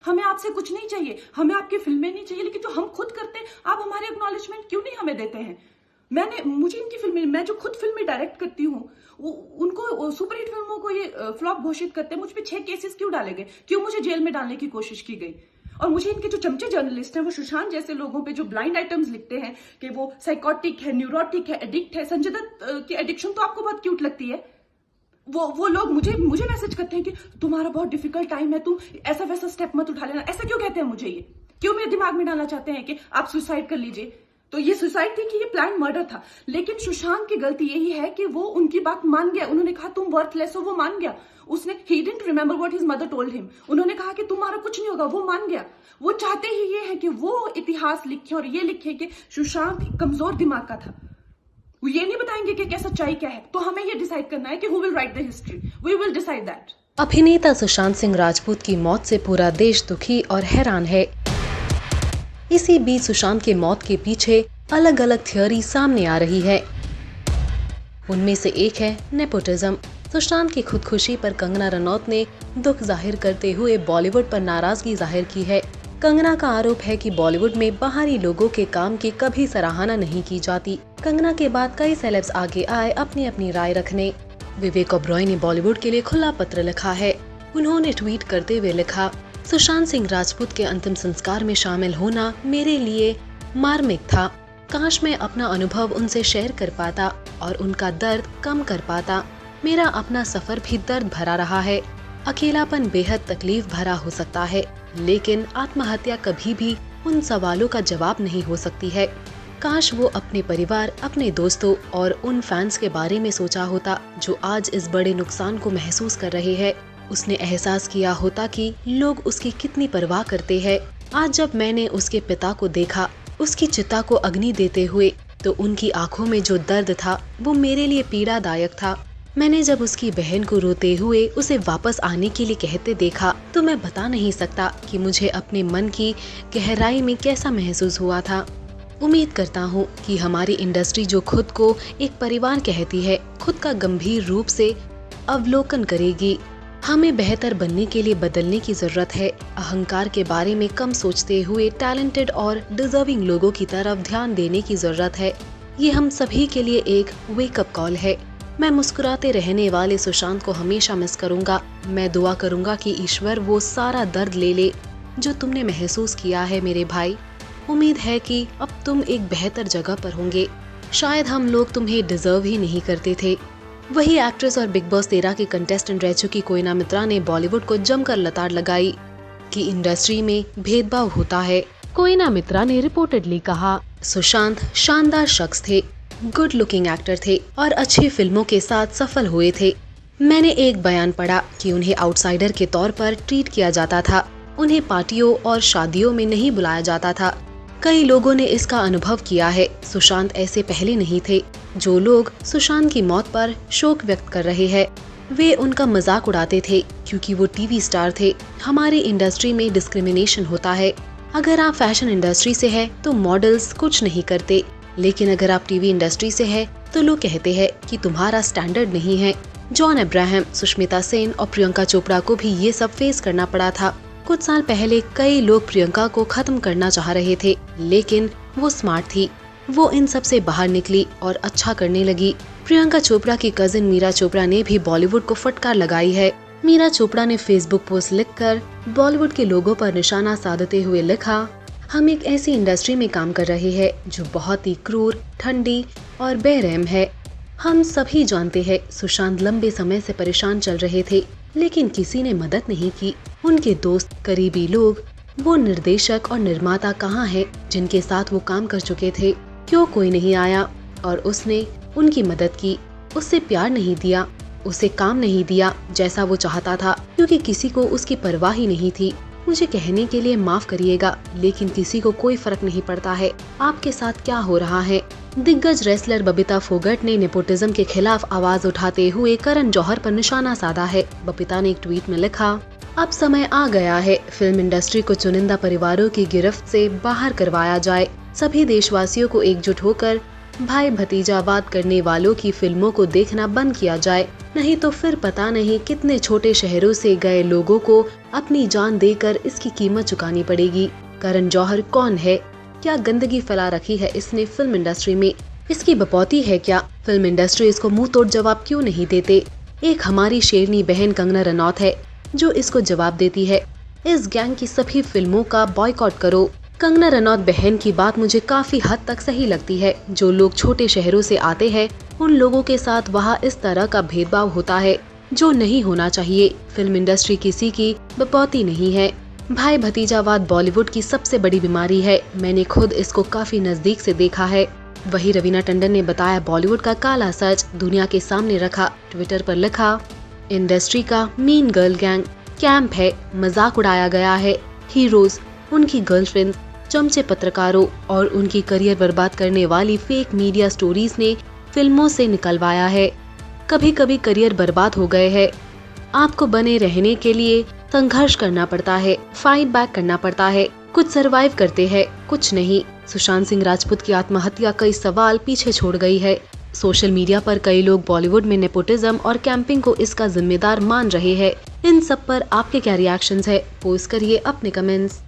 हमें आपसे कुछ नहीं चाहिए, हमें आपकी फिल्में नहीं चाहिए, लेकिन जो हम खुद करते हैं आप हमारे एक्नॉलेजमेंट क्यों नहीं हमें देते हैं? मुझे इनकी फिल्में, मैं जो खुद फिल्में डायरेक्ट करती हूँ, उनको सुपरहिट फिल्मों को ये फ्लॉप घोषित करते हैं। मुझ पे 6 केसेस क्यों डाले गए? क्यों मुझे जेल में डालने की कोशिश की गई? और मुझे इनके जो चमचे जर्नलिस्ट हैं, वो सुशांत जैसे लोगों पे जो ब्लाइंड आइटम्स लिखते हैं कि वो साइकोटिक है, न्यूरोटिक है, एडिक्ट है। संजय दत्त की एडिक्शन तो आपको बहुत क्यूट लगती है। वो लोग मुझे मैसेज करते हैं कि तुम्हारा बहुत डिफिकल्ट टाइम है, तुम ऐसा वैसा स्टेप मत उठा लेना। ऐसा क्यों कहते हैं मुझे? ये क्यों मेरे दिमाग में डालना चाहते हैं कि आप सुसाइड कर लीजिए? तो ये सुसाइड थी कि ये प्लान मर्डर था? लेकिन सुशांत की गलती यही है कि वो उनकी बात मान गया। उन्होंने कहा तुम वर्थलेस हो, वो मान गया। उसने he didn't remember what his mother told him. उन्होंने कहा कि तुम्हारा कुछ नहीं होगा, वो मान गया। वो चाहते ही ये है कि वो इतिहास लिखे और ये लिखे कि सुशांत कमजोर दिमाग का था। वो ये नहीं बताएंगे कि क्या सच्चाई क्या है। तो हमें ये डिसाइड करना है कि who will write the history. We will decide that. अभिनेता सुशांत सिंह राजपूत की मौत से पूरा देश दुखी और हैरान है। इसी बीच सुशांत के मौत के पीछे अलग अलग थ्योरी सामने आ रही है। उनमें से एक है नेपोटिज्म। सुशांत की खुदकुशी पर कंगना रनौत ने दुख जाहिर करते हुए बॉलीवुड पर नाराजगी जाहिर की है। कंगना का आरोप है कि बॉलीवुड में बाहरी लोगों के काम की कभी सराहना नहीं की जाती। कंगना के बाद कई सेलेब्स आगे आए अपनी अपनी राय रखने। विवेक ओबरॉय ने बॉलीवुड के लिए खुला पत्र लिखा है। उन्होंने ट्वीट करते हुए लिखा, सुशांत सिंह राजपूत के अंतिम संस्कार में शामिल होना मेरे लिए मार्मिक था। काश मैं अपना अनुभव उनसे शेयर कर पाता और उनका दर्द कम कर पाता। मेरा अपना सफर भी दर्द भरा रहा है। अकेलापन बेहद तकलीफ भरा हो सकता है, लेकिन आत्महत्या कभी भी उन सवालों का जवाब नहीं हो सकती है। काश वो अपने परिवार, अपने दोस्तों और उन फैंस के बारे में सोचा होता जो आज इस बड़े नुकसान को महसूस कर रहे हैं। उसने एहसास किया होता कि लोग उसकी कितनी परवाह करते हैं। आज जब मैंने उसके पिता को देखा, उसकी चिता को अग्नि देते हुए, तो उनकी आंखों में जो दर्द था वो मेरे लिए पीड़ादायक था। मैंने जब उसकी बहन को रोते हुए उसे वापस आने के लिए कहते देखा, तो मैं बता नहीं सकता कि मुझे अपने मन की गहराई में कैसा महसूस हुआ था। उम्मीद करता हूँ कि हमारी इंडस्ट्री जो खुद को एक परिवार कहती है, खुद का गंभीर रूप से अवलोकन करेगी। हमें बेहतर बनने के लिए बदलने की जरूरत है। अहंकार के बारे में कम सोचते हुए टैलेंटेड और डिजर्विंग लोगों की तरफ ध्यान देने की जरूरत है। ये हम सभी के लिए एक वेकअप कॉल है। मैं मुस्कुराते रहने वाले सुशांत को हमेशा मिस करूंगा। मैं दुआ करूंगा कि ईश्वर वो सारा दर्द ले ले जो तुमने महसूस किया है मेरे भाई। उम्मीद है कि अब तुम एक बेहतर जगह पर होंगे। शायद हम लोग तुम्हें डिजर्व ही नहीं करते थे। वही एक्ट्रेस और बिग बॉस 13 की कंटेस्टेंट रह चुकी कोयना मित्रा ने बॉलीवुड को जमकर लताड़ लगाई कि इंडस्ट्री में भेदभाव होता है। कोयना मित्रा ने रिपोर्टेडली कहा, सुशांत शानदार शख्स थे, गुड लुकिंग एक्टर थे और अच्छी फिल्मों के साथ सफल हुए थे। मैंने एक बयान पढ़ा कि उन्हें आउटसाइडर के तौर पर ट्रीट किया जाता था। उन्हें पार्टियों और शादियों में नहीं बुलाया जाता था। कई लोगों ने इसका अनुभव किया है। सुशांत ऐसे पहले नहीं थे। जो लोग सुशांत की मौत पर शोक व्यक्त कर रहे हैं, वे उनका मजाक उड़ाते थे क्योंकि वो टीवी स्टार थे। हमारी इंडस्ट्री में डिस्क्रिमिनेशन होता है। अगर आप फैशन इंडस्ट्री से है तो मॉडल्स कुछ नहीं करते, लेकिन अगर आप टीवी इंडस्ट्री से है तो लोग कहते हैं कि तुम्हारा स्टैंडर्ड नहीं है। जॉन अब्राहम, सुष्मिता सेन और प्रियंका चोपड़ा को भी ये सब फेस करना पड़ा था। कुछ साल पहले कई लोग प्रियंका को खत्म करना चाह रहे थे, लेकिन वो स्मार्ट थी। वो इन सब से बाहर निकली और अच्छा करने लगी। प्रियंका चोपड़ा की कजिन मीरा चोपड़ा ने भी बॉलीवुड को फटकार लगाई है। मीरा चोपड़ा ने फेसबुक पोस्ट लिखकर बॉलीवुड के लोगों पर निशाना साधते हुए लिखा, हम एक ऐसी इंडस्ट्री में काम कर रहे हैं जो बहुत ही क्रूर, ठंडी और बेरहम है। हम सभी जानते हैं सुशांत लंबे समय से परेशान चल रहे थे, लेकिन किसी ने मदद नहीं की। उनके दोस्त, करीबी लोग, वो निर्देशक और निर्माता कहाँ हैं जिनके साथ वो काम कर चुके थे? क्यों कोई नहीं आया और उसने उनकी मदद की? उससे प्यार नहीं दिया, उसे काम नहीं दिया जैसा वो चाहता था, क्योंकि किसी को उसकी परवाह ही नहीं थी। मुझे कहने के लिए माफ करिएगा, लेकिन किसी को कोई फर्क नहीं पड़ता है आपके साथ क्या हो रहा है। दिग्गज रेसलर बबीता फोगट ने नेपोटिज्म के खिलाफ आवाज उठाते हुए करण जौहर पर निशाना साधा है। बबीता ने एक ट्वीट में लिखा, अब समय आ गया है फिल्म इंडस्ट्री को चुनिंदा परिवारों की गिरफ्त से बाहर करवाया जाए। सभी देशवासियों को एकजुट होकर भाई भतीजावाद करने वालों की फिल्मों को देखना बंद किया जाए, नहीं तो फिर पता नहीं कितने छोटे शहरों से गए लोगों को अपनी जान देकर इसकी कीमत चुकानी पड़ेगी। करण जौहर कौन है? क्या गंदगी फैला रखी है इसने फिल्म इंडस्ट्री में? इसकी बपौती है क्या? फिल्म इंडस्ट्री इसको मुंह तोड़ जवाब क्यों नहीं देते? एक हमारी शेरनी बहन कंगना रनौत है जो इसको जवाब देती है। इस गैंग की सभी फिल्मों का बॉयकॉट करो। कंगना रनौत बहन की बात मुझे काफी हद तक सही लगती है। जो लोग छोटे शहरों से आते हैं उन लोगों के साथ वहाँ इस तरह का भेदभाव होता है जो नहीं होना चाहिए। फिल्म इंडस्ट्री किसी की बपौती नहीं है। भाई भतीजावाद बॉलीवुड की सबसे बड़ी बीमारी है। मैंने खुद इसको काफी नजदीक से देखा है। वही रवीना टंडन ने बताया बॉलीवुड का काला सच दुनिया के सामने रखा। ट्विटर पर लिखा, इंडस्ट्री का मीन गर्ल गैंग कैंप है, मजाक उड़ाया गया है। हीरोज, उनकी गर्लफ्रेंड, चमचे पत्रकारों और उनकी करियर बर्बाद करने वाली फेक मीडिया स्टोरीज ने फिल्मों से निकलवाया है। कभी कभी करियर बर्बाद हो गए हैं। आपको बने रहने के लिए संघर्ष करना पड़ता है, फाइट बैक करना पड़ता है। कुछ सरवाइव करते हैं, कुछ नहीं। सुशांत सिंह राजपूत की आत्महत्या कई सवाल पीछे छोड़ गई है। सोशल मीडिया पर कई लोग बॉलीवुड में नेपोटिज्म और कैंपिंग को इसका जिम्मेदार मान रहे हैं। इन सब पर आपके क्या रिएक्शंस है? पोस्ट करिए अपने कमेंट्स।